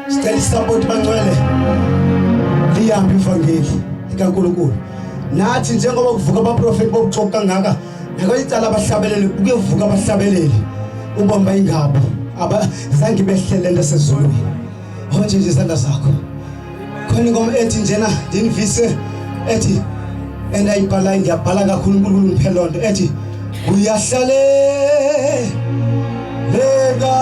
Sicela isapoti bangcwele lihambe ivangeli likaNkulunkulu. Nathi njengoba kuvuka abaprofeti bokuxoxa kangaka, nakwayicala abahlabeleli kuyovuka abahlabeleli ubamba ingabo abazange behlelele sezulwini. Honje nje izandla zakho. Khona ingoma ethi njena ndinivise ethi endayibhala ngiyabhala kakhulu uNkulunkulu ngiphe lonto ethi uyahlale lega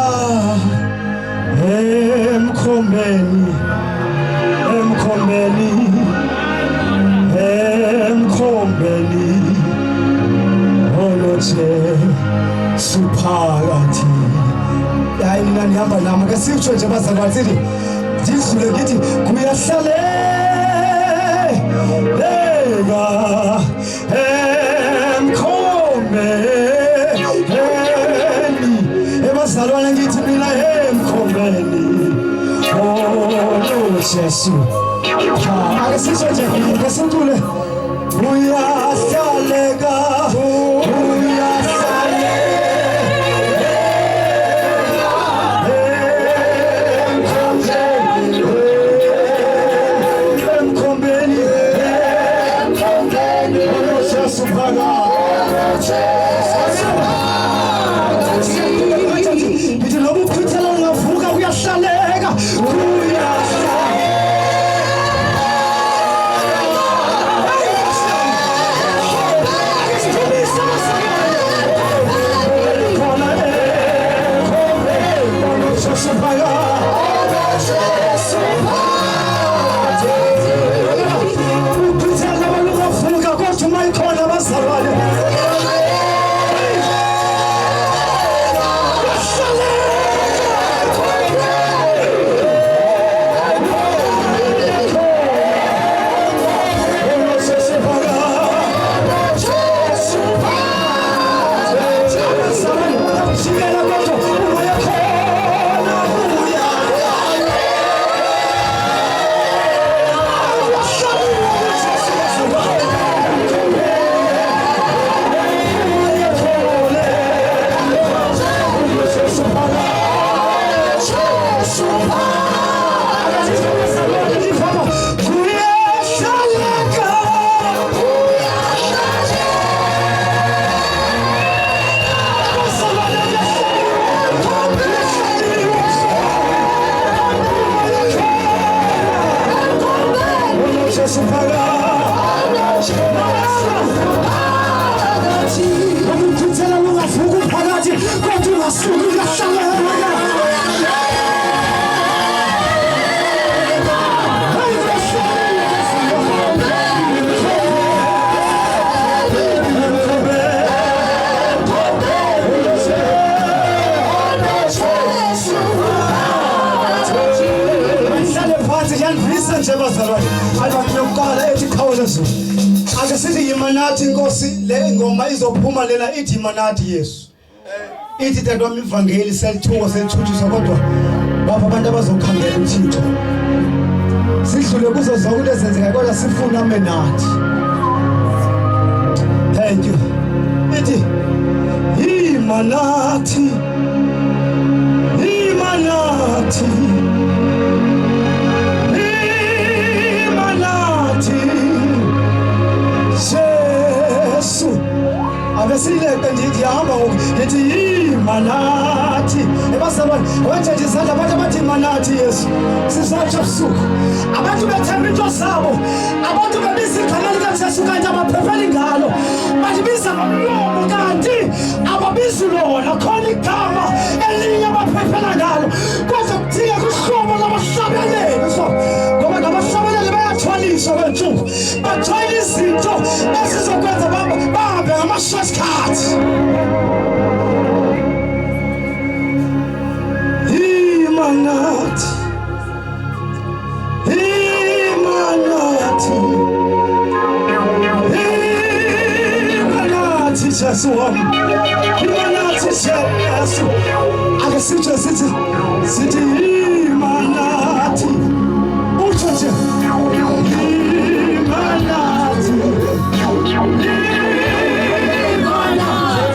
emkhombeni oloje suphakathi. Hayi mina ngihamba nami ke sisho nje bazakwathi ndizule ngithi kuyahlale lega emkhombeni ebazalwane ngithi mina emkhombeni Jesu. Ake sisho nje ngesintule uyahlaleka nathi Nkosi le ngoma izophuma lela ithi manathi Yesu. Ithi dadwami ivangeli selithuko selithuthiswa kodwa bapha abantu abazokhangela uThixo. Sidlule kuzo zonke lezenzeka kodwa sifuna menathi. Thank you. Ithi imanathi abesileke ndiyahamba ngithi imanathi ebazalwane wenje nje isandla abantu abathi imanathi Yesu sisatsho busuku abantu bethemba into zabo abantu bebiza igama likaJesu kanti abaphefeli ngalo bayibiza ngomlomo kanti ababizi lona khona igama elinye abaphefela ngalo kodwa kuthiya kuhlobo labahlabeleli so ngoba ngabahlabeleli bayathwaliswa kwensuku bathwala izinto ezizokwenza bahambe ngama-shortcut. Imanathi Jesu wami imanathi Jesu ake sitsho sithi imanathi utsho nje imanathi imanathi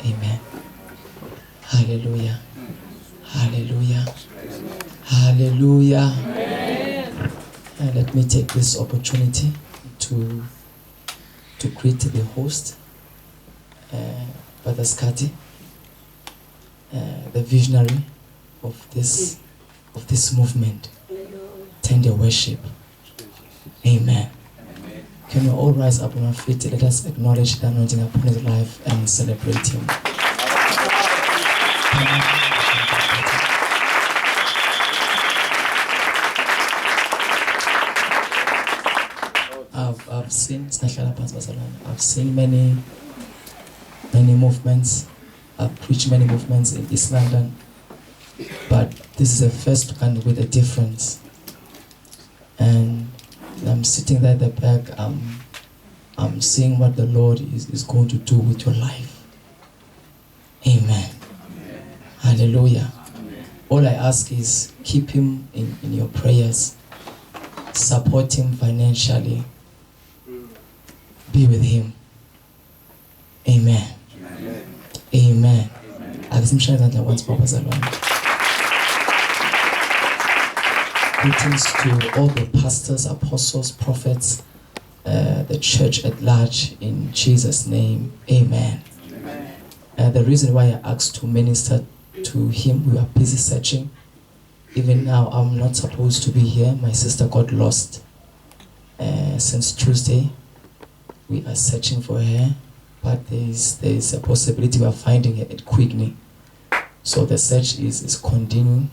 Amen. Hallelujah. Hallelujah. Hallelujah. Let me take this opportunity to greet the host, Brother Skati, the visionary of this movement. Tender worship. Amen. Can you all rise up on our feet? Let us acknowledge the anointing upon his life and celebrate him. I've seen many movements. I've preached many movements in East London, but this is the first one with a difference. And I'm sitting there at the back. I'm seeing what the Lord is going to do with your life. Amen. Amen. Hallelujah. Amen. All I ask is keep him in your prayers. Support him financially. Be with him. Amen. Amen. Amen. Greetings to all the pastors, apostles, prophets, the church at large, in Jesus' name. Amen. Amen. The reason why I asked to minister to him, we are busy searching. Even now, I'm not supposed to be here. My sister got lost since Tuesday. We are searching for her, but there's a possibility we are finding her at Quickney. So the search is continuing.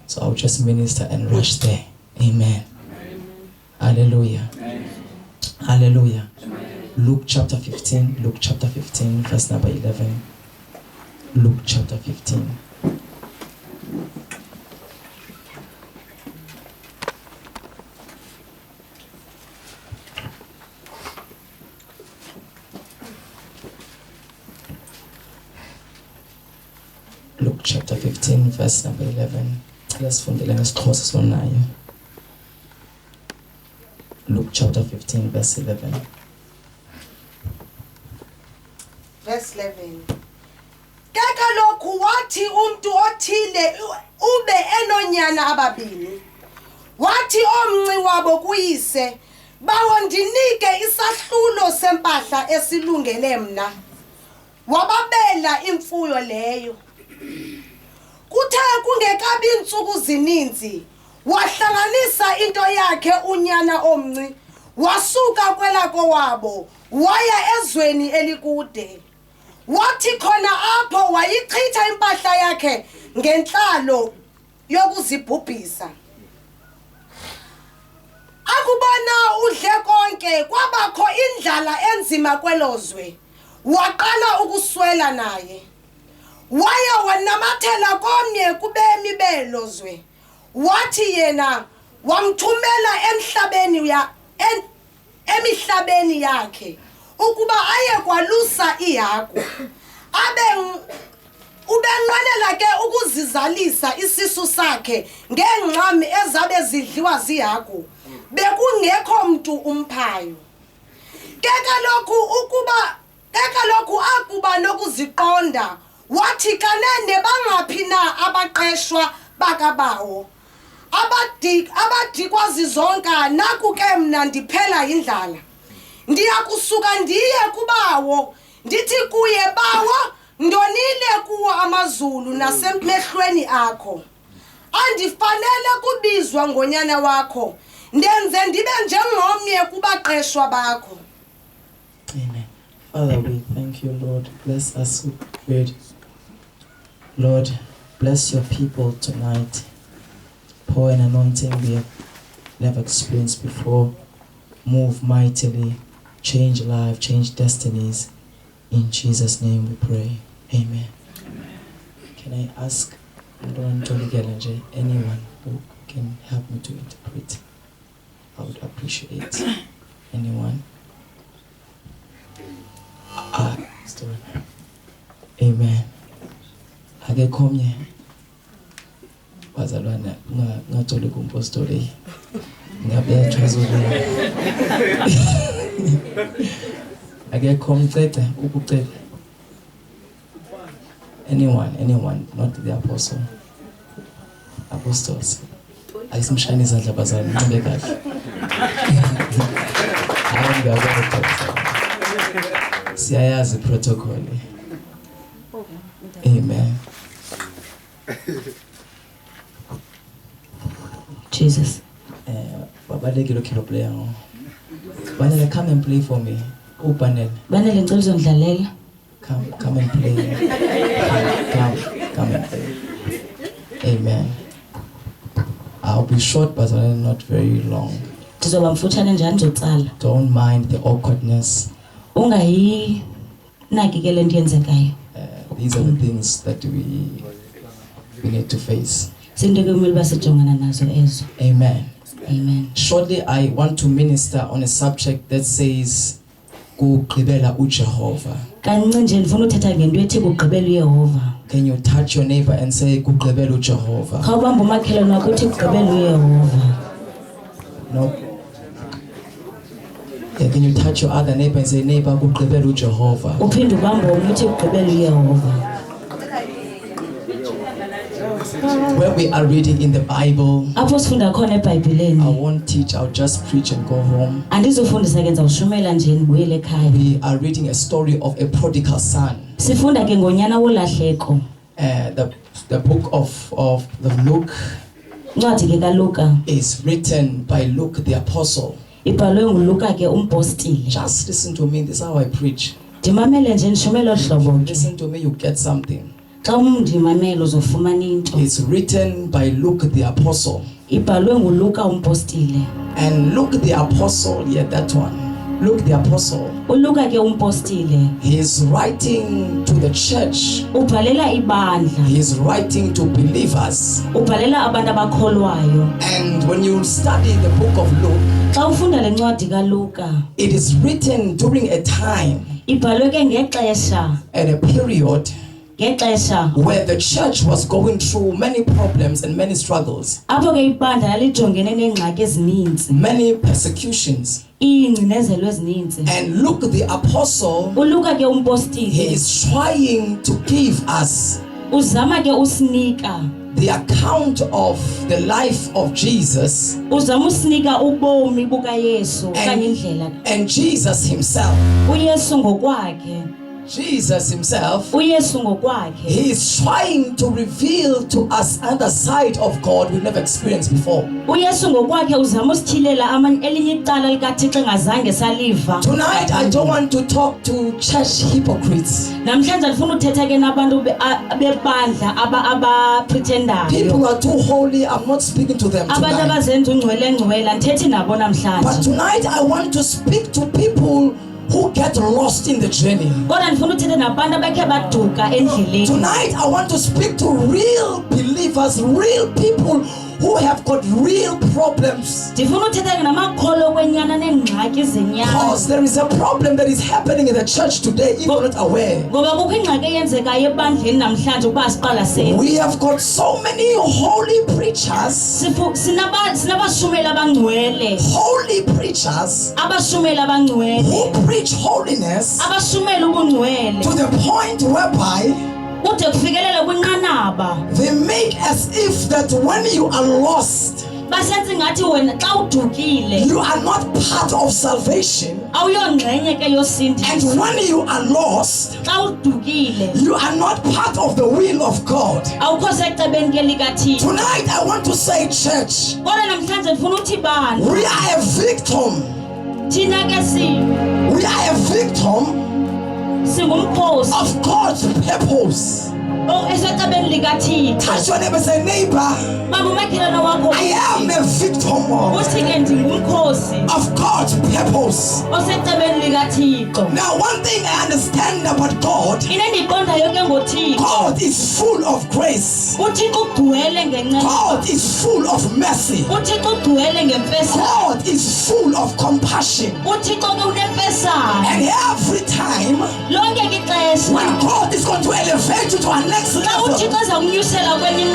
So I'll just minister and rush there. Amen. Amen. Hallelujah. Amen. Hallelujah. Amen. Luke chapter 15. Luke chapter 15, verse number 11. Luke chapter 15. Luke chapter 15, verse number 11. Let's from the last courses on now. Luke chapter 15, verse 11. Verse 11. Kekaloku wathi umntu othile ube enonyana ababini. Wathi omnci wabo kuyise, bawo ndinike isahlulo sempahla esilungele mna. Wababela imfuyo leyo. Kuthe kungekabi intsuku zininzi, wahlanganisa into yakhe unyana omnci, wasuka kwelako wabo, waya ezweni elikude. Wathi khona apho wayichitha impahla yakhe ngenhlalo yokuzibhubhisa. Akubona udle konke kwabakho indlala enzima kwelozwe, waqala ukuswela naye. Waya wanamathela komnye kubemi belozwe. Wathi yena wamthumela emihlabeni yakhe ukuba aye kwalusa ihagu. Ubenqwenela ke ukuzizalisa isisu sakhe ngengxami ezabe zidliwa zihagu. Bekungekho mntu umphayo. Kekaloku akuba nokuziqonda. Wathi kanene bangaphi na abaqeshwa bakabawo abadikwazi zonke naku ke mna ndiphela indlala. Ndiyakusuka ndiye kubawo ndithi kuye bawo ndonile kuwo amazulu nasemehlweni akho. Andifanele kubizwa ngonyana wakho ndenze ndibe njengomnye kubaqeshwa bakho. Amen. Father, we thank you, Lord. Bless us with good. Lord, bless your people tonight. Pour an anointing we have never experienced before. Move mightily. Change life, change destinies. In Jesus' name we pray. Amen. Amen. Can I ask anyone who can help me to interpret, I would appreciate. Anyone? Story. Amen. Ake komnye bazalwana ngathola kumpo story ngiyabethwa zona ake komcede ukucede. Anyone, not the apostles. Ayisimshayini izandla bazalwane nibe kahle. Siyayazi protocol. Amen. Jesus. Babalekile kilo player ngo. Banele, come and play for me. Banele. Banele ngicela uzondlalela. Come and play. Come and play. Amen. I'll be short but not very long. Ndizoba mfutshane njani ngizotsala. Don't mind the awkwardness. Ungayi nakikele into yenzekayo. These are the things that we need to face. Amen. Amen. Shortly, I want to minister on a subject that says kugqibela uJehova. Can you touch your neighbor and say kugqibela uJehova? No. Yeah, can you touch your other neighbor and say neighbor kugqibela uJehova? Where we are reading in the Bible, I won't teach, I'll just preach and go home. We are reading a story of a prodigal son. The book of the Luke is written by Luke the apostle. Just listen to me, this is how I preach. Listen to me, you get something. It's written by Luke the apostle. And Luke the apostle, yeah, that one. Luke the apostle. He is writing to the church. He is writing to believers. And when you study the book of Luke, it is written during a time, at a period where the church was going through many problems and many struggles, many persecutions. And Luke the apostle, he is trying to give us the account of the life of Jesus and Jesus himself. Jesus himself, he is trying to reveal to us another side of God we never experienced before. Tonight I don't want to talk to church hypocrites. People are too holy, I'm not speaking to them tonight. But tonight I want to speak to people who get lost in the journey. Tonight I want to speak to real believers, real people who have got real problems. Because there is a problem that is happening in the church today, if you're not aware. We have got so many holy preachers. Holy preachers who preach holiness to the point whereby they make as if that when you are lost, you are not part of salvation. And when you are lost, you are not part of the will of God. Tonight I want to say, church, we are a victim. We are a victim of God's purpose. Touch your neighbor, say neighbor, I am a a victim uthi ke ndingumkhosi of God's purpose. osecebeni likaThixo. Now, one thing I understand about God, Into endiyiqondayo ke ngoThixo, God is full of grace. uThixo ugcwele ngencedo, God is full of mercy. uThixo ugcwele ngemfesane, God is full of compassion. uThixo ke unemfesane. And every time Lonke ke ixesha when God is going to elevate you to a next xa level, uThixo eza kunyusela kwenye He's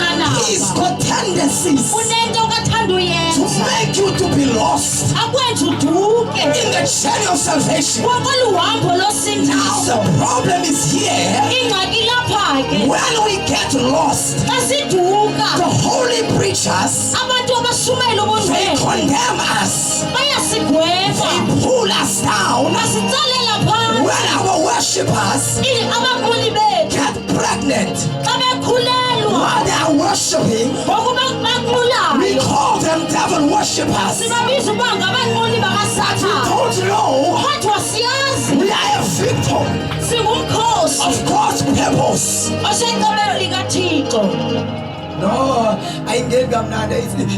inqanaba, got tendencies unento kathanda to uyenza make you to be lost akwenza uduke in the journey of salvation. kwakolu hambo Now losindiso. the problem is here. Ingxaki lapha ke When we get lost, xa siduka, the holy preachers, abantu abashumayela they ubunzima condemn us. bayasigweva, They pull us down. basitsalela phansi. When our worshippers Abaquli bethu get pregnant xa bekhulelwa while they are worshiping, ngokuba we baqulayo call them devil worshippers. sibabiza uba ngabanquli bakasathane, Don't know kodwa siyazi we are a victim singumkhosi of God's purpose. osecebeni likaThixo. No, I get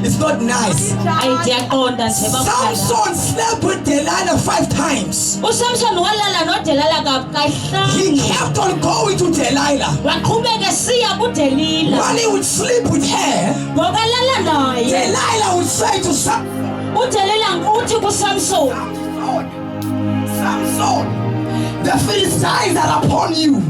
it's not nice. Ayi ndiyaqonda nje bakhona. Samson slept with Delilah 5 times. uSamson walala noDelila He kahlanu, kept on going to Delilah. waqhubeka esiya kuDelila, While he would sleep with her, ngokalala naye Delilah would say to uDelila uthi kuSamson, Samson, the Philistines are upon you.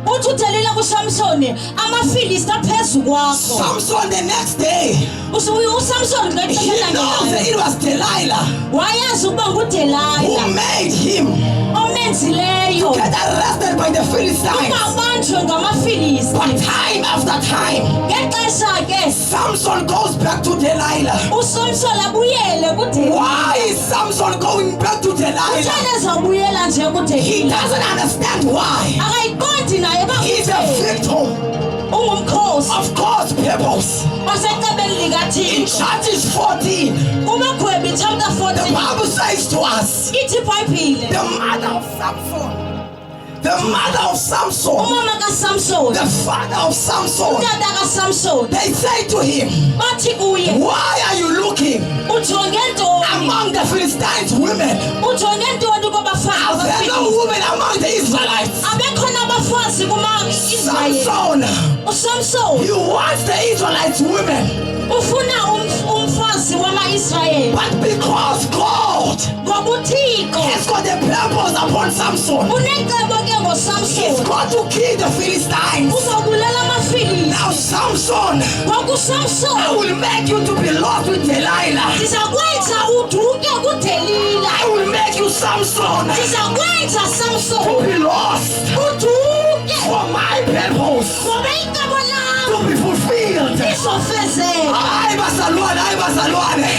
uthi uDelila kuSamson, amafilisti aphezu kwakho. Samson, the next day, uSamson he knows that it was Delilah wayazi ukuba who nguDelila made him omenzileyo get arrested by the Philistines. abanjwe ngamafilisti. But time after time, Ngexesha ke Samson goes back to Delilah. uSamson abuyele kuDelila. Why is Samson going back to Delilah? Uthanda ezabuyela nje He kuDelila, doesn't understand why. akayiqondi naye He's a victim ungumkhosi of God's purpose. osecebeni In likaThixo. Judges 14, kuMakhwebe chapter the 14 Bible says to us, ithi iBhayibhile, the mother of Samson, umama kaSamson, the father of Samson, utata kaSamson, they say to him, bathi kuye, why are you looking ujonge ntoni, among the Philistines women? ujonge ntoni kubafazi Are there no bafilisti? women among the Israelites? Abekhona abafazi kuma-Israyeli. Samson, uSamson he wants the Israelites women, ufuna umfazi wama-Israyeli, but because God ngobuThixo has got a purpose upon Samson, unecebo ke he's ngoSamson, got to kill the Philistines. uzobulala amafilisti. Now Samson, I ngokuSamson will make you to be lost with Delilah. ndizakwenza uduke kuDelila, I will make you Samson ndizakwenza to Samson be lost uduke for my purpose ngoba icebo to lam be fulfilled. lizofezeka. Hayi bazalwane,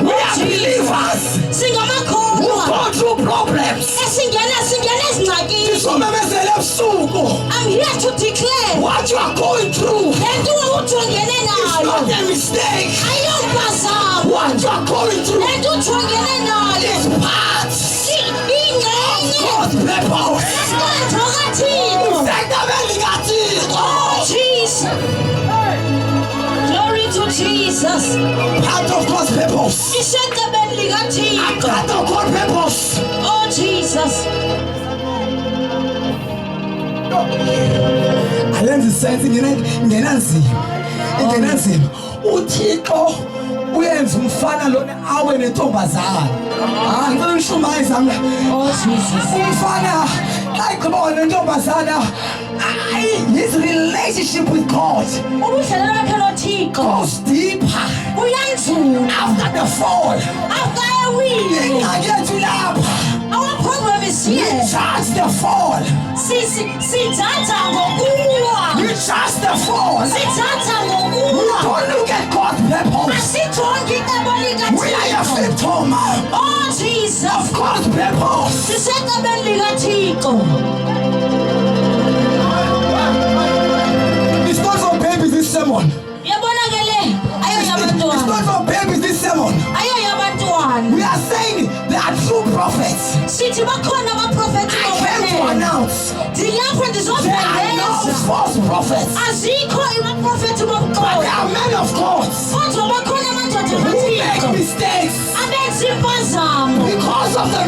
we are believers who Singamakholwa go through problems. singena ezingxakini. Sisomemezele ebusuku, I'm here to declare what you are going through le nto ujongene is nayo not a mistake. ayompazamo, What you are going through le nto ujongene nayo is part ingxenye God's purpose. yesithetho kaThixo. Sekabeli kaThixo. Oh Jesus, glory to Jesus. Part of God's purpose. Isecebeni likaThixo. Part of God's purpose. Oh Jesus, Alenzi sense ngenanzima. uThixo uyenza umfana lona awe nentombazana. Ngicela ngishumayeza oh Jesus, umfana xa igqiba nentombazana, his relationship with God ubudlelwane bakhe noThixo goes deeper buyanzula. after the fall. After ewile, Ingxaki yethu lapha, our problem is we here. judge the fall. Sithatha ngokuwa, We judge the fall. sithatha We ngokuwa, don't look at God's purpose. asijongi icebo We are a likaThixo. victim Oh Jesus, of God's purpose. sisecebeni likaThixo. It's not for babies this sermon. Yabona ke le ayo It's yabantwana, not for babies this sermon. ayo yabantwana. We are saying there are true prophets. Sithi bakhona abaprofethi I came to bobunene. announce Ndilapha there are no ndizobhengeza. false prophets, Azikho abaprofethi but there bobuxoki, are men of God kodwa bakhona amadoda who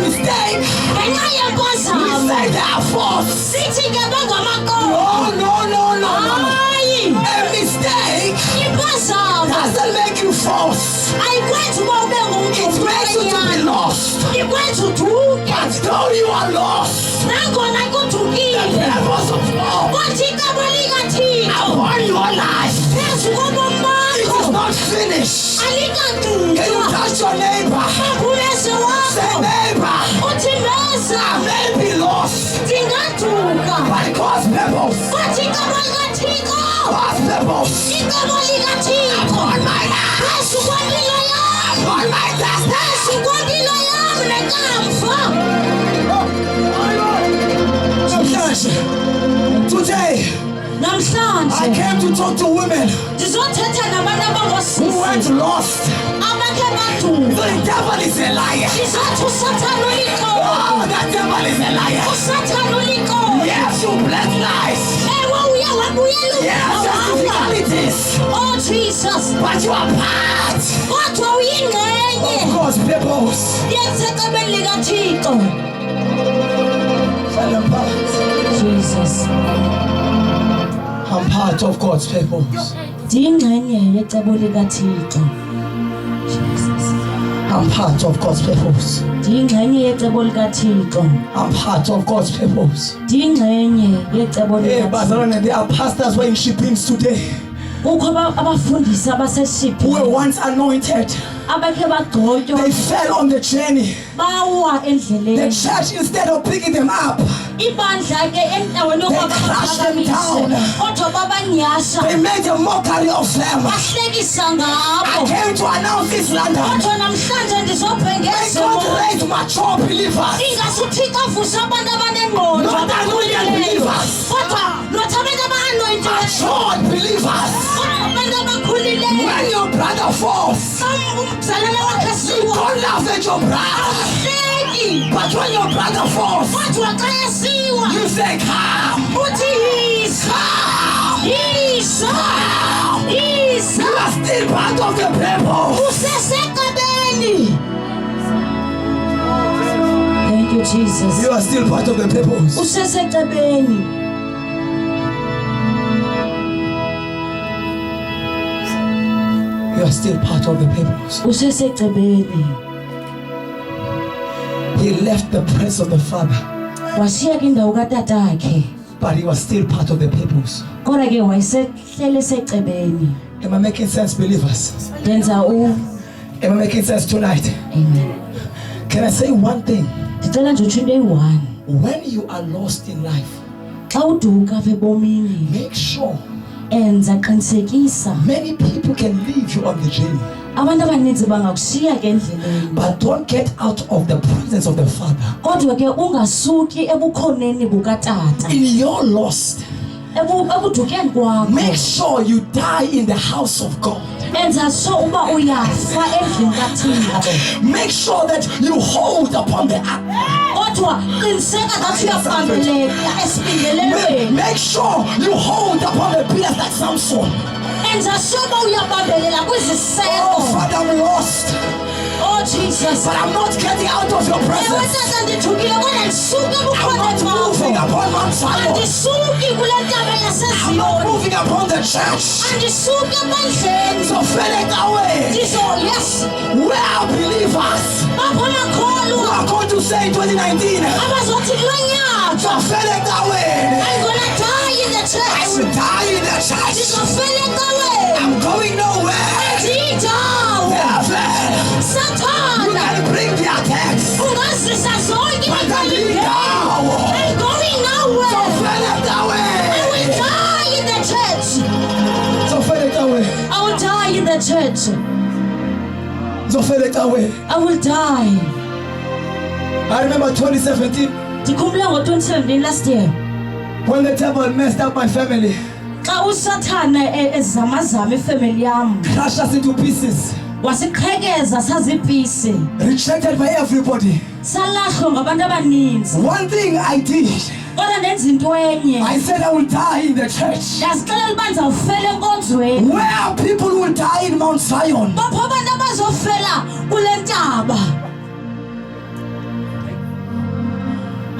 mistake, ngenxa we yempazamo say they are false. sithi ke bangamakolo. No. Hayi, A mistake impazamo doesn't make you false. ayikwenzi uba ube ngumntu It makes you to be lost. ikwenza uduke. But though you are lost, Nangona the kudukile purpose of God kodwa icebo likathixo upon your life phezu kobomi it is bakho not finished. Can you alikagqitywa. touch your neighbor? Babulese Say, wakho neighbor, uthi meza I may be lost, ndingaduka but God's purpose, kodwa icebo likathixo God's purpose icebo likathixo on my life, phezu kwempilo yam on my destiny. phezu kwempilo yam nekamva. Today, I Namhlanje came to talk to women ndizothetha nabantu who abangosisi went lost. abakhe baduka. The devil is a liar. Ndizothi usathane ulikolo. Oh, the devil is a liar. Usathane ulikolo. Yes, you bless lies. Ewe uye wabuyela Yes, difficulties. Oh Jesus, But you are part kodwa uyingxenye of God's purpose. yesecebeni likathixo. Jesus, I'm part of God's purpose. ndiyingxenye yecebo likathixo. Jesus, I'm part of God's purpose. ndiyingxenye yecebo likathixo. I'm part of God's purpose. ndiyingxenye yecebo Hey, likathixo. Barcelona, there are pastors wearing shippings today Kukho abafundisi who were abaseshipini once anointed. abakhe bagcotywa They fell on the journey. bawa The endleleni. church, instead of picking them up, Ibandla ke endaweni yokuba They crushed them babaphakamise down. kodwa babanyhasha they made a mockery of them. bahlekisa I ngabo. came to announce this, London. Kodwa namhlanje May ndizobhengeza God raise mature believers. ingasuthixo avuse abantu abanengqondo Not anointed abakhululeyo. believers. Kodwa nothi abantu aba-anointiweyo Matured believers. kodwa abantu abakhulileyo. When your brother falls, Umzalwane wakhe siwa don't laugh at your brother. awuhleki. But when your brother falls, Kodwa xa esiwa you say, come. uthi yisa yisa yisa. You are still part of the people. Usesecebeni. Thank you Jesus. You are still part of the people. Usesecebeni. You are still part of the people. Usesecebeni. He left the presence of the Father, Washiyeka indawo katatakhe but he was still part of the people. kodwa ke wayesehlele secebeni. Am I making sense, believers? Ndenza Am I making sense tonight? Amen. Can I say one thing? Ndicela nje utsho into eyi-one. When you are lost in life, Xa uduka apha ebomini make sure enza qinisekisa many people can leave you on the journey, abantu abaninzi bangakushiya ke endleleni but don't get out of the presence of the Father. kodwa ke ungasuki ebukhoneni bukatata In your lost, ebudukeni kwakho. make sure you die in the house of God. Enza so uba uyafa endlini kaThixo. Make sure that you hold upon the ark. Kodwa qiniseka that uyabambeleka esibingelelweni. Make sure you hold upon the pillars like Samson. Enza so uba uyabambelela Oh, kwiziseko. Father, I'm lost, Oh Jesus. but I'm not getting out of your Ewe presence. tata ndithukile kodwa ndisuke I'm ebukhoneni not moving bakho. upon Mount Zion. Andisuki kule ntaba I'm not yaseziyoni. moving upon the church. Andisuki ebandleni. So fell it away. Yes. We are believers Apho who nakholwa are going to say in 2019, abazothi kulo nyaka so fell it away. I'm gonna die in the I church. will die in the church. Ndizofela ecaweni. I'm going nowhere. Ndiyindawo. Devil, you Sathana. can bring the attacks. Ungazisa zonke But I'm imigaqo. down. I'm going So nowhere. fell it I will away. die in the church. So fell it away. I will die in the church. So fell it away. I will die. I remember 2017 Ndikhumbula ngo-2017 last year. when the devil messed up my family, Xa usathana ezamazama ifamily yam. crushed us into pieces, Wasiqhekeza saziipisi. rejected by everybody. Salahlwa ngabantu abaninzi. One thing I did, Kodwa ndenza into enye. I said I will die in the church. Ndazixelela uba ndizawufela enkonzweni. Where people will die in Mount Zion. Bapho abantu abazofela kule ntaba.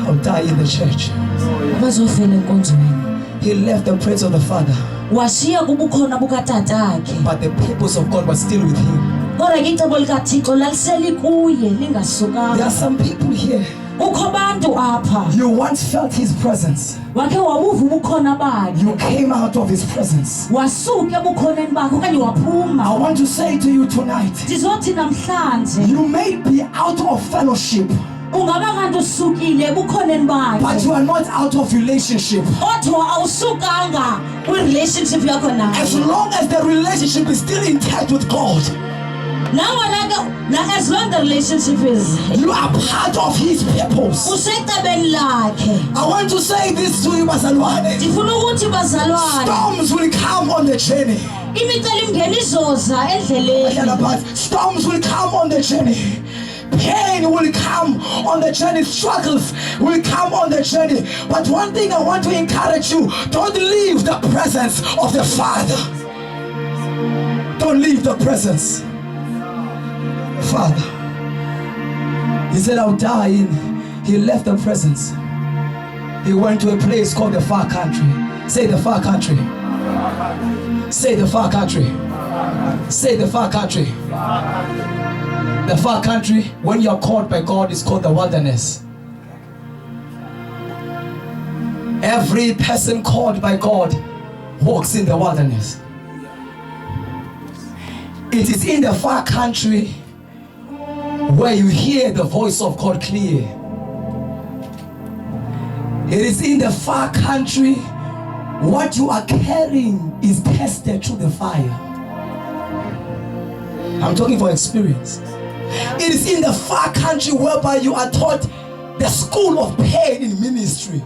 I'll die in the church. bazofela enkonzweni. He left the praise of the Father, Washiya kubukhona bukatatakhe. but the purpose of God was still with him. Kodwa ke icebo likaThixo laliseli kuye There lingasukanga. are some people here, Kukho abantu apha you once felt his presence. wakhe wabuva ubukhona bakhe. You came out of his presence. Wasuka ebukhoneni bakhe okanye I waphuma. want to say to you tonight, Ndizothi namhlanje you may be out of fellowship, ungaba kanti usukile ebukhoneni but bakhe. you are not out of relationship. Kodwa awusukanga kwi-relationship yakho As naye. long as the relationship is still intact with God, As long the relationship is, you are part of his purpose. usecebeni lakhe. I want to say this to you, bazalwane. Ndifuna ukuthi bazalwane, Storms will come on the journey. imicelimngeni izoza endleleni. Storms will come on the journey. Pain will come on the journey. Struggles will come on the journey. But one thing I want to encourage you, don't leave the presence of the Father. Don't leave the presence. Father. He said, I'll die in. He left the presence. He went to a place called the far country. Say the far country. Say the far country. Say the far country. The far country, when you are called by God, is called the wilderness. Every person called by God walks in the wilderness. It is in the far country where you hear the voice of God clear. It is in the far country what you are carrying is tested through the fire. I'm talking for experience. It is in the far country whereby you are taught the school of pain in ministry.